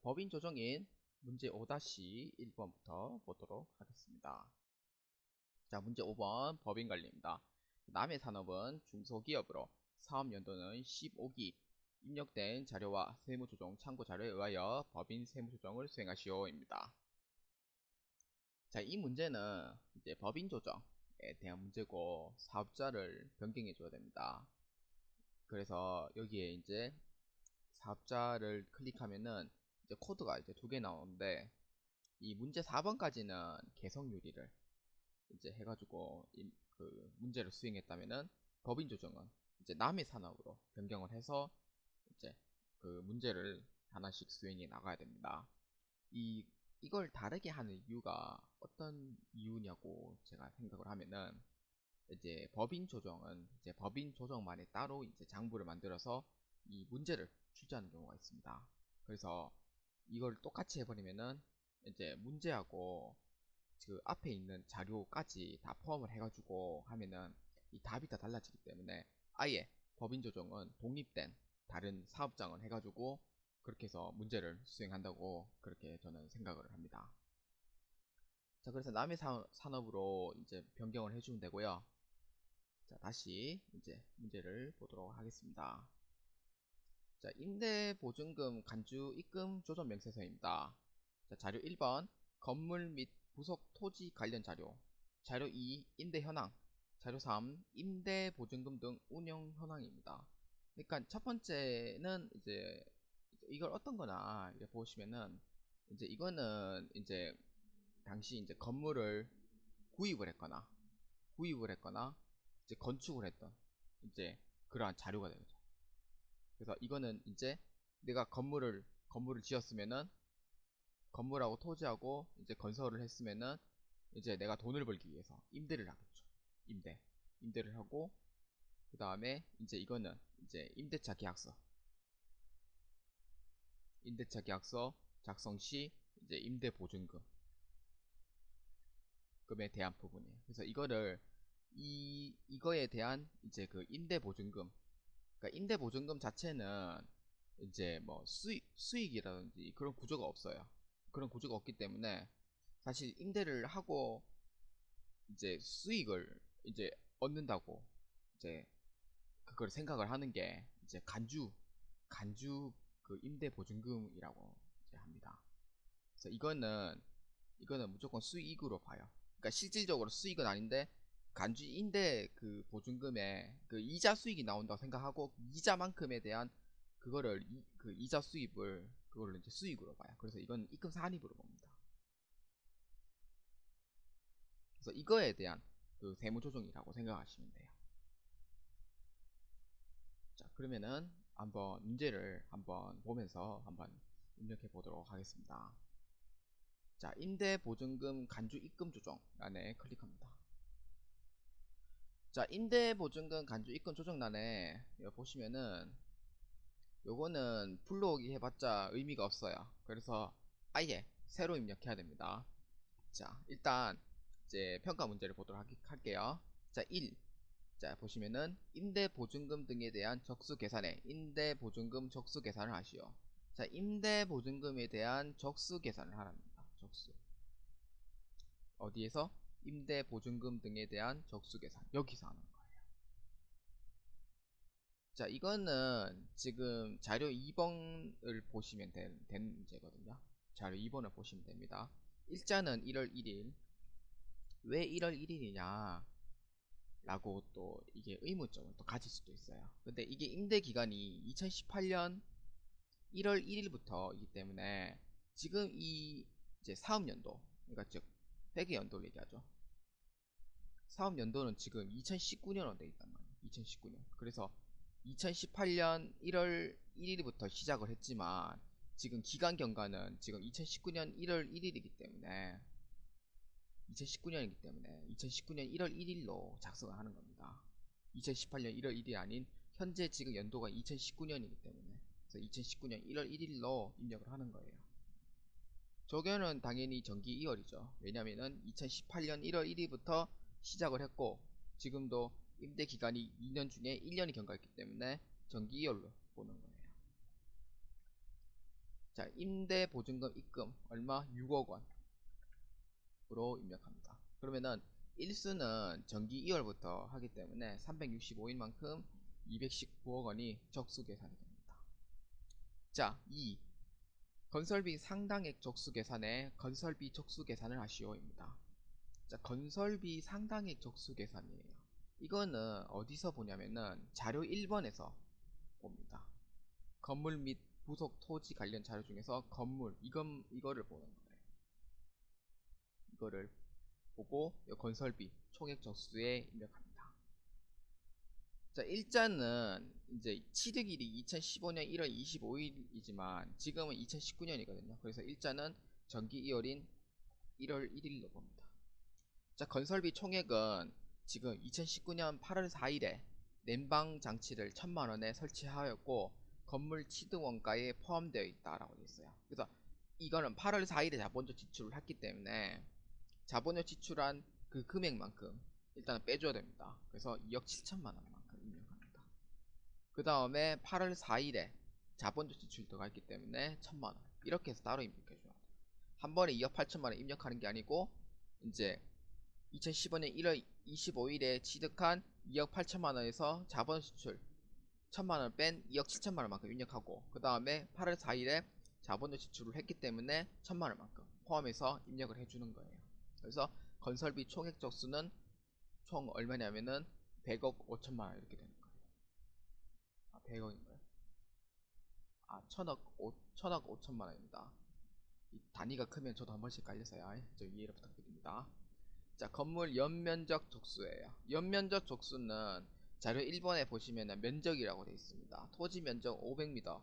법인 조정인 문제 5-1번부터 보도록 하겠습니다. 자, 문제 5번 법인 관리입니다. 남의 산업은 중소기업으로 사업 연도는 15기 입력된 자료와 세무조정 참고 자료에 의하여 법인 세무조정을 수행하시오입니다. 자, 이 문제는 이제 법인 조정에 대한 문제고 사업자를 변경해 줘야 됩니다. 그래서 여기에 이제 사업자를 클릭하면은 이제 코드가 이제 두 개 나오는데 이 문제 4번까지는 개성유리를 이제 해가지고 그 문제를 수행했다면은 법인 조정은 이제 남의 산업으로 변경을 해서 이제 그 문제를 하나씩 수행해 나가야 됩니다. 이걸 다르게 하는 이유가 어떤 이유냐고 제가 생각을 하면은 이제 법인 조정은 이제 법인 조정만에 따로 이제 장부를 만들어서 이 문제를 출제하는 경우가 있습니다. 그래서 이걸 똑같이 해버리면은 이제 문제하고 그 앞에 있는 자료까지 다 포함을 해가지고 하면은 이 답이 다 달라지기 때문에 아예 법인 조정은 독립된 다른 사업장을 해가지고 그렇게 해서 문제를 수행한다고 그렇게 저는 생각을 합니다. 자, 그래서 남의 산업으로 이제 변경을 해주면 되고요. 자, 다시 이제 문제를 보도록 하겠습니다. 자, 임대보증금 간주 입금 조정 명세서입니다. 자, 자료 1번 건물 및 부속 토지 관련 자료. 자료 2 임대 현황. 자료 3 임대보증금 등 운영 현황입니다. 그러니까 첫 번째는 이제 이걸 어떤 거나 이제 보시면은 이제 이거는 이제 당시 이제 건물을 구입을 했거나 이제 건축을 했던 이제 그러한 자료가 되죠. 그래서 이거는 이제 내가 건물을 지었으면은 건물하고 토지하고 이제 건설을 했으면은 이제 내가 돈을 벌기 위해서 임대를 하겠죠. 임대를 하고 그 다음에 이제 이거는 이제 임대차 계약서 작성 시 이제 임대보증금에 대한 부분이에요. 그래서 이거에 대한 이제 그 임대보증금, 그러니까 임대보증금 자체는 이제 뭐 수익이라든지 그런 구조가 없어요. 그런 구조가 없기 때문에 사실 임대를 하고 이제 수익을 이제 얻는다고 이제 그걸 생각을 하는 게 이제 간주 그 임대보증금이라고 이제 합니다. 그래서 이거는 무조건 수익으로 봐요. 그러니까 실질적으로 수익은 아닌데 간주 임대 그 보증금에 그 이자 수익이 나온다고 생각하고 이자만큼에 대한 그거를 그 이자 수입을 그거를 이제 수익으로 봐요. 그래서 이건 입금 산입으로 봅니다. 그래서 이거에 대한 그 세무조정이라고 생각하시면 돼요. 자, 그러면은 한번 문제를 한번 보면서 한번 입력해 보도록 하겠습니다. 자, 임대보증금 간주 입금 조정 란에 클릭합니다. 자, 임대보증금 간주 입금 조정란에 여기 보시면은 요거는 불러오기 해봤자 의미가 없어요. 그래서 아예 새로 입력해야 됩니다. 자, 일단 이제 평가 문제를 보도록 할게요. 자, 1. 자, 보시면은 임대보증금 등에 대한 적수 계산에 임대보증금 적수 계산을 하시오. 자, 임대보증금에 대한 적수 계산을 하랍니다. 적수. 어디에서? 임대보증금 등에 대한 적수 계산. 여기서 하는 거예요. 자, 이거는 지금 자료 2번을 보시면 되는 문제거든요. 자료 2번을 보시면 됩니다. 일자는 1월 1일. 왜 1월 1일이냐? 라고 또 이게 의문점을 또 가질 수도 있어요. 근데 이게 임대 기간이 2018년 1월 1일부터이기 때문에 지금 이 이제 사업연도, 그러니까 즉 회계연도를 얘기하죠. 사업연도는 지금 2019년으로 되어 있단 말이에요. 2019년. 그래서 2018년 1월 1일부터 시작을 했지만 지금 기간 경과는 지금 2019년 1월 1일이기 때문에 2019년 1월 1일로 작성을 하는 겁니다. 2018년 1월 1일이 아닌 현재 지금 연도가 2019년이기 때문에 그래서 2019년 1월 1일로 입력을 하는 거예요. 조견은 당연히 정기 2월이죠. 왜냐면은 2018년 1월 1일부터 시작을 했고 지금도 임대 기간이 2년 중에 1년이 경과했기 때문에 정기 2월로 보는 거예요. 자, 임대보증금 입금 얼마? 6억 원으로 입력합니다. 그러면은 일수는 정기 2월부터 하기 때문에 365일만큼 219억 원이 적수 계산이 됩니다. 자, 2. 건설비 상당액 적수 계산에 건설비 적수 계산을 하시오입니다. 자, 건설비 상당액 적수 계산이에요. 이거는 어디서 보냐면은 자료 1번에서 봅니다. 건물 및 부속 토지 관련 자료 중에서 건물 이거를 보는 거예요. 이거를 보고 건설비 총액 적수에 입력합니다. 자, 일자는 이제 취득일이 2015년 1월 25일이지만 지금은 2019년이거든요. 그래서 일자는 정기 2월인 1월 1일로 봅니다. 자, 건설비 총액은 지금 2019년 8월 4일에 냉방 장치를 1000만원에 설치하였고 건물 취득 원가에 포함되어 있다라고 되어 있어요. 그래서 이거는 8월 4일에 자본조 지출을 했기 때문에 자본조 지출한 그 금액만큼 일단은 빼줘야 됩니다. 그래서 2억 7천만원만큼 입력합니다. 그 다음에 8월 4일에 자본조 지출 들어가 있기 때문에 1000만원 이렇게 해서 따로 입력해줘야 돼요. 한 번에 2억 8천만원 입력하는 게 아니고 이제 2015년 1월 25일에 취득한 2억 8천만원에서 자본 수출 1000만원 뺀 2억 7천만원만큼 입력하고 그 다음에 8월 4일에 자본을 지출을 했기 때문에 1000만원만큼 포함해서 입력을 해주는 거예요. 그래서 건설비 총액 적수는 총 얼마냐면은 100억 5천만원 이렇게 되는 거예요. 100억인가요? 1000억 5천만원입니다. 이 단위가 크면 저도 한 번씩 깔려서요. 저 이해를 부탁드립니다. 자, 건물 연면적 족수예요. 연면적 족수는 자료 1번에 보시면 면적이라고 되어 있습니다. 토지 면적 500m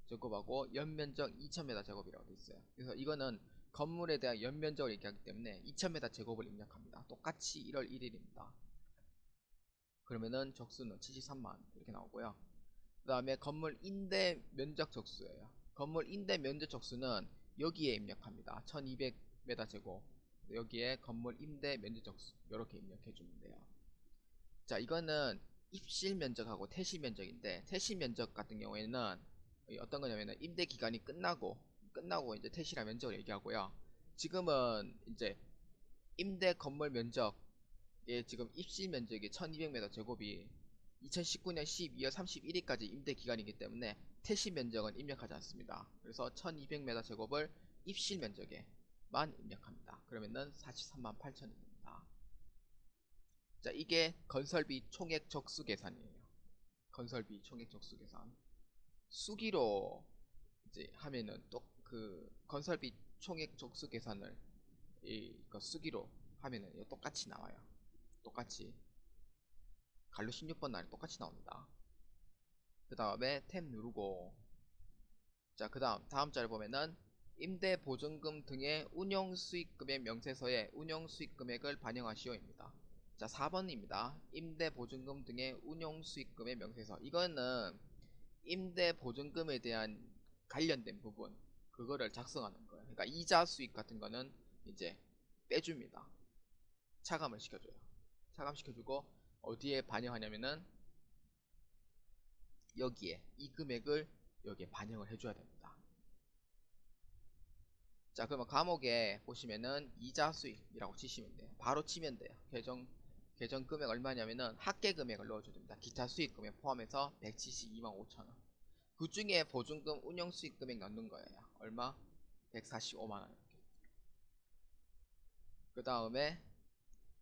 제곱하고 연면적 2000m 제곱이라고 되어 있어요. 그래서 이거는 건물에 대한 연면적을 얘기하기 때문에 2000m 제곱을 입력합니다. 똑같이 1월 1일입니다. 그러면은 적수는 73만 이렇게 나오고요. 그 다음에 건물 임대 면적 적수예요. 건물 임대 면적 적수는 여기에 입력합니다. 1200m 제곱. 여기에 건물 임대 면적 적수 이렇게 입력해 주면 돼요. 자, 이거는 입실 면적하고 퇴실 면적인데 퇴실 면적 같은 경우에는 어떤 거냐면은 임대 기간이 끝나고 이제 퇴실한 면적을 얘기하고요. 지금은 이제 임대 건물 면적에 지금 입실 면적이 1200m 제곱이 2019년 12월 31일까지 임대 기간이기 때문에 퇴실 면적은 입력하지 않습니다. 그래서 1200m 제곱을 입실 면적에만 입력합니다. 그러면은 43만 8천입니다. 자, 이게 건설비 총액 적수 계산이에요. 건설비 총액 적수 계산. 수기로 이제 하면은 또 그 건설비 총액 적수 계산을 수기로 하면은 똑같이 나와요. 똑같이 갈로 16번 날이 똑같이 나옵니다. 그 다음에 탭 누르고 자, 그 다음 자를 보면은 임대 보증금 등의 운용 수익금의 명세서에 운용 수익금액을 반영하시오입니다. 자, 4번입니다. 임대 보증금 등의 운용 수익금의 명세서. 이거는 임대 보증금에 대한 관련된 부분 그거를 작성하는 거예요. 그러니까 이자 수익 같은 거는 이제 빼줍니다. 차감을 시켜줘요. 차감시켜주고 어디에 반영하냐면은 여기에 이 금액을 여기에 반영을 해줘야 됩니다. 자, 그러면 과목에 보시면은 이자 수익이라고 치시면 돼요. 바로 치면 돼요. 계정 금액 얼마냐면은 합계 금액을 넣어줘야 됩니다. 기타 수익 금액 포함해서 172만 5천원. 그 중에 보증금 운영 수익 금액 넣는 거예요. 얼마? 145만원. 그 다음에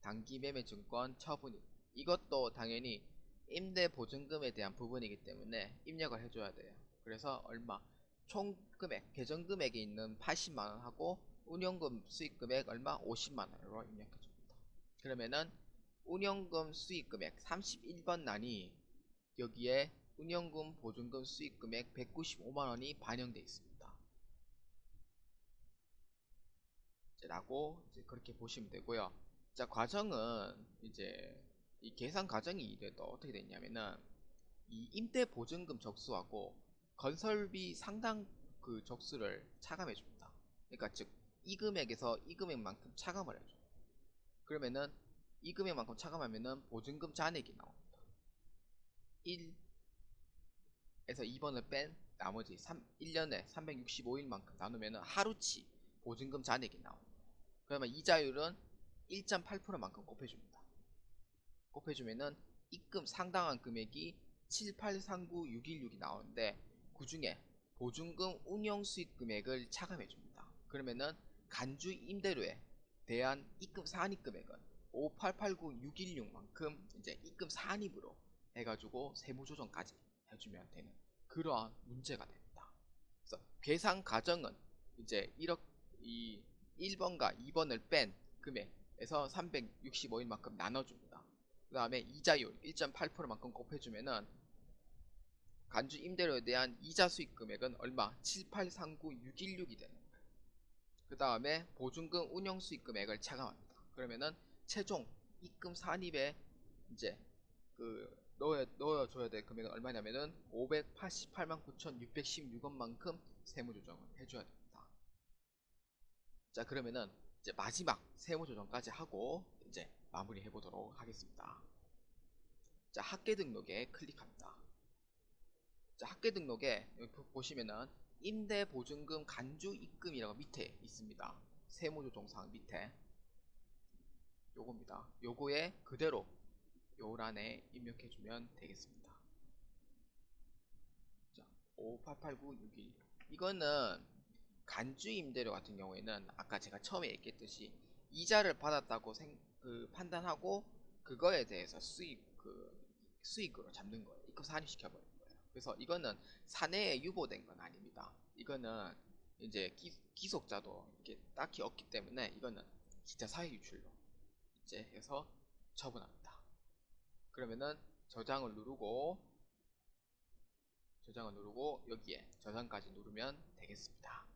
단기 매매 증권 처분이 이것도 당연히 임대 보증금에 대한 부분이기 때문에 입력을 해줘야 돼요. 그래서 얼마? 총 금액, 계정 금액에 있는 80만원 하고 운영금 수익 금액 얼마? 50만원으로 입력해줍니다. 그러면은 운영금 수익 금액 31번 난이 여기에 운영금 보증금 수익 금액 195만원이 반영되어 있습니다. 라고 이제 그렇게 보시면 되고요. 자, 과정은 이제 이 계산 과정이 이래도 어떻게 되냐면은 이 임대 보증금 적수하고 건설비 상당 그 적수를 차감해 줍니다. 그러니까 즉 이 금액에서 이 금액만큼 차감을 해줘. 그러면은 이 금액만큼 차감하면은 보증금 잔액이 나옵니다. 1에서 2번을 뺀 나머지 1년에 365일만큼 나누면 하루치 보증금 잔액이 나옵니다. 그러면 이자율은 1.8%만큼 곱해줍니다. 곱해주면은 입금 상당한 금액이 7839616이 나오는데 그 중에 보증금 운영 수익 금액을 차감해줍니다. 그러면은 간주 임대료에 대한 입금 산입 금액은 5889616만큼 이제 입금 산입으로 해가지고 세무 조정까지 해주면 되는 그러한 문제가 됩니다. 그래서 계산 과정은 이제 1번과 2번을 뺀 금액에서 365일만큼 나눠줍니다. 그 다음에 이자율 1.8%만큼 곱해주면은 간주 임대료에 대한 이자 수익 금액은 얼마? 7839616이 되는 거예요. 그 다음에 보증금 운영 수익 금액을 차감합니다. 그러면은 최종 입금 산입에 이제 넣어줘야 될 금액은 얼마냐면은 588만 9,616원만큼 세무조정을 해줘야 됩니다. 자, 그러면은 이제 마지막 세무조정까지 하고 이제 마무리 해보도록 하겠습니다. 자, 학계 등록에 클릭합니다. 자, 학계 등록에 여기 보시면은 임대보증금 간주 입금이라고 밑에 있습니다. 세무조정사항 밑에 요겁니다. 요거에 그대로 요란에 입력해주면 되겠습니다. 자, 5889616 이거는 간주 임대료 같은 경우에는 아까 제가 처음에 얘기했듯이 이자를 받았다고 판단하고 그거에 대해서 수익으로 잡는 거예요. 입금 산입시켜버리는 거예요. 그래서 이거는 사내에 유보된 건 아닙니다. 이거는 이제 기속자도 이게 딱히 없기 때문에 이거는 기타 사회 유출로 이제 해서 처분합니다. 그러면은 저장을 누르고 여기에 저장까지 누르면 되겠습니다.